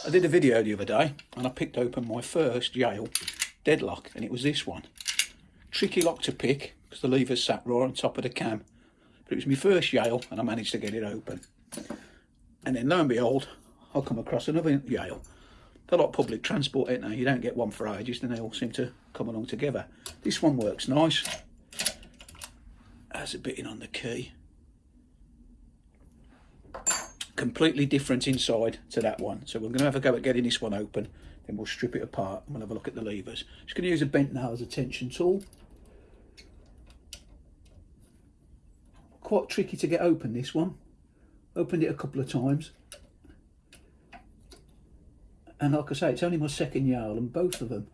I did a video the other day and I picked open my first Yale deadlock, and it was this one. Tricky lock to pick because the lever's sat right on top of the cam. But it was my first Yale and I managed to get it open. And then lo and behold, I'll come across another Yale. They're like public transport, ain't they? You don't get one for ages, then they all seem to come along together. This one works nice. Has a bitting on the key. Completely different inside to that one. So we're going to have a go at getting this one open. Then we'll strip it apart and we'll have a look at the levers. Just going to use a bent nail as a tension tool. Quite tricky to get open, this one. Opened it a couple of times. And like I say, it's only my second Yale, and both of them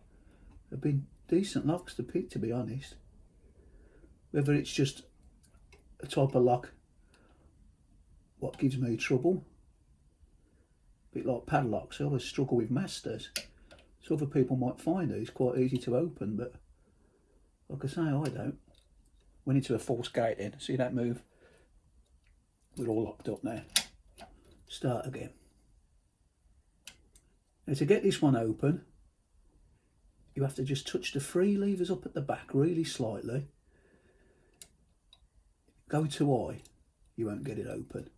have been decent locks to pick, to be honest. Whether it's just a type of lock, what gives me trouble, a bit like padlocks, I always struggle with masters. So other people might find these quite easy to open, but like I say, I don't. Went into a false gate then, see that move? We're all locked up now. Start again. Now to get this one open, you have to just touch the three levers up at the back really slightly. Go too high, you won't get it open.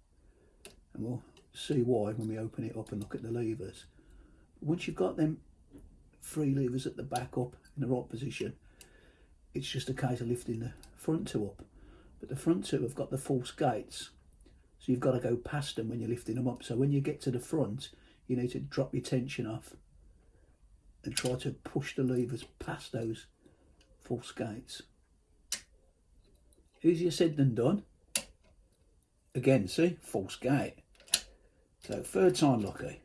And we'll see why when we open it up and look at the levers. Once you've got them three levers at the back up in the right position, it's just a case of lifting the front two up. But the front two have got the false gates, so you've got to go past them when you're lifting them up. So when you get to the front, you need to drop your tension off and try to push the levers past those false gates. Easier said than done. Again, see, false gate. So third time lucky.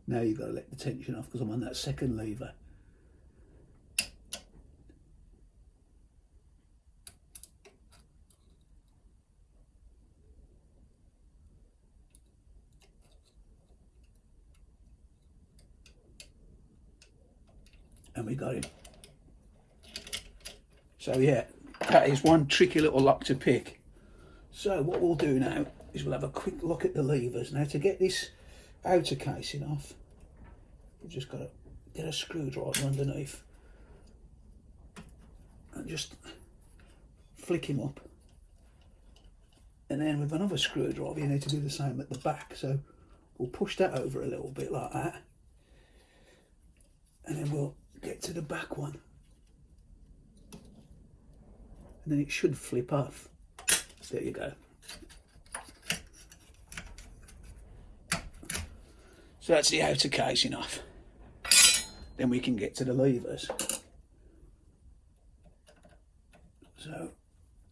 Now you've got to let the tension off because I'm on that second lever. And we got him. So yeah, that is one tricky little lock to pick. So what we'll do now is we'll have a quick look at the levers. Now to get this outer casing off, we've just got to get a screwdriver underneath and just flick him up, and then with another screwdriver you need to do the same at the back. So we'll push that over a little bit like that, and then we'll get to the back one, and then it should flip off. There you go. So that's the outer casing off. Then we can get to the levers. So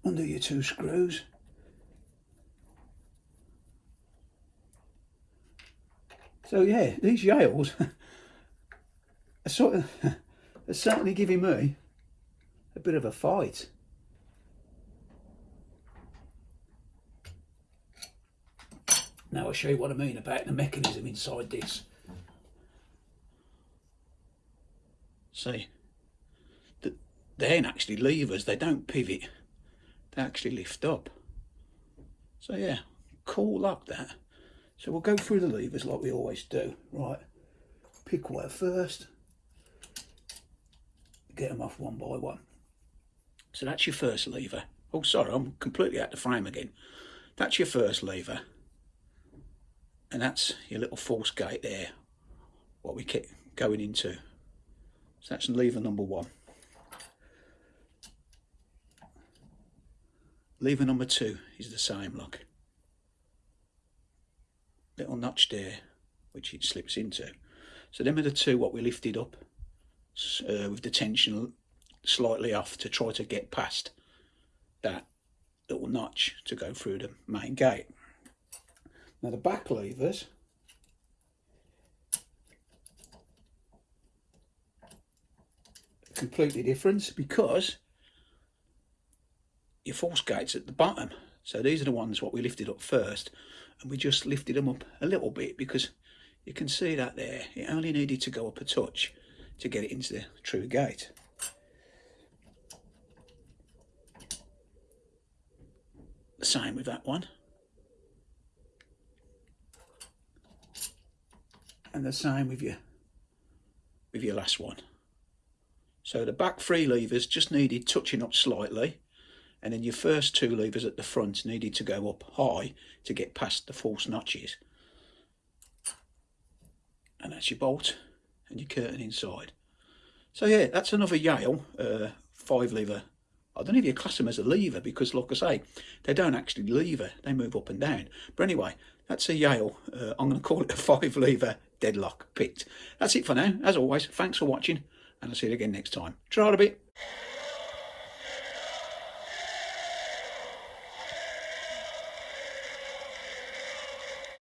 undo your two screws. So yeah, these Yales are certainly giving me a bit of a fight. Now I'll show you what I mean about the mechanism inside this. See, they ain't actually levers, they don't pivot, they actually lift up. So yeah, cool lock that. So we'll go through the levers like we always do. Right, pick wire first, get them off one by one. So that's your first lever. Oh sorry, I'm completely out the frame again. That's your first lever. And that's your little false gate there, what we keep going into. So that's lever number one. Lever number two is the same, look. Little notch there, which it slips into. So them are the two what we lifted up with the tension slightly off to try to get past that little notch to go through the main gate. Now the back levers are completely different because your force gate's at the bottom. So these are the ones what we lifted up first, and we just lifted them up a little bit because you can see that there, it only needed to go up a touch to get it into the true gate. The same with that one. And the same with your last one. So the back three levers just needed touching up slightly, and then your first two levers at the front needed to go up high to get past the false notches. And that's your bolt and your curtain inside. So yeah, that's another Yale 5-lever. I don't know if you class them as a lever because, like I say, they don't actually lever, they move up and down. But anyway, that's a Yale, I'm going to call it a 5-lever deadlock picked. That's it for now. As always, thanks for watching, and I'll see you again next time. Try it a bit.